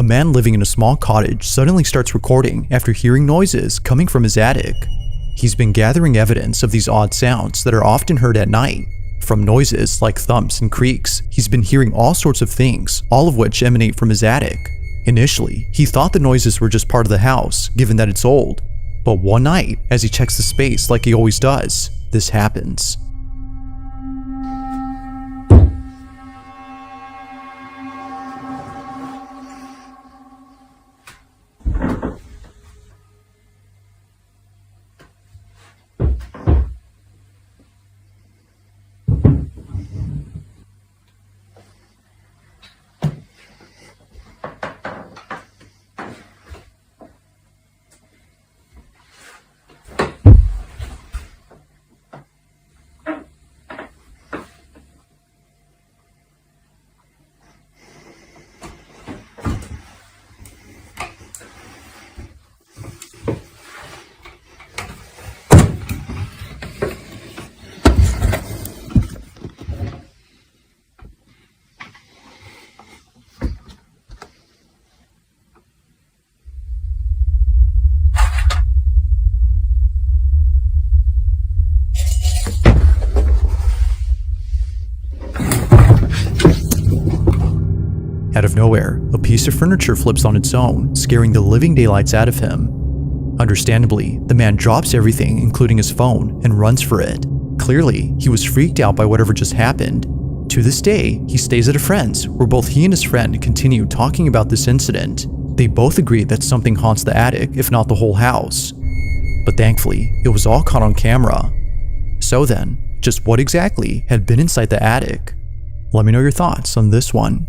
A man living in a small cottage suddenly starts recording after hearing noises coming from his attic. He's been gathering evidence of these odd sounds that are often heard at night. From noises like thumps and creaks, he's been hearing all sorts of things, all of which emanate from his attic. Initially, he thought the noises were just part of the house, given that it's old. But one night, as he checks the space like he always does, this happens. Out of nowhere, a piece of furniture flips on its own, scaring the living daylights out of him. Understandably, the man drops everything, including his phone, and runs for it. Clearly, he was freaked out by whatever just happened. To this day, he stays at a friend's, where both he and his friend continue talking about this incident. They both agree that something haunts the attic, if not the whole house. But thankfully, it was all caught on camera. So then, just what exactly had been inside the attic? Let me know your thoughts on this one.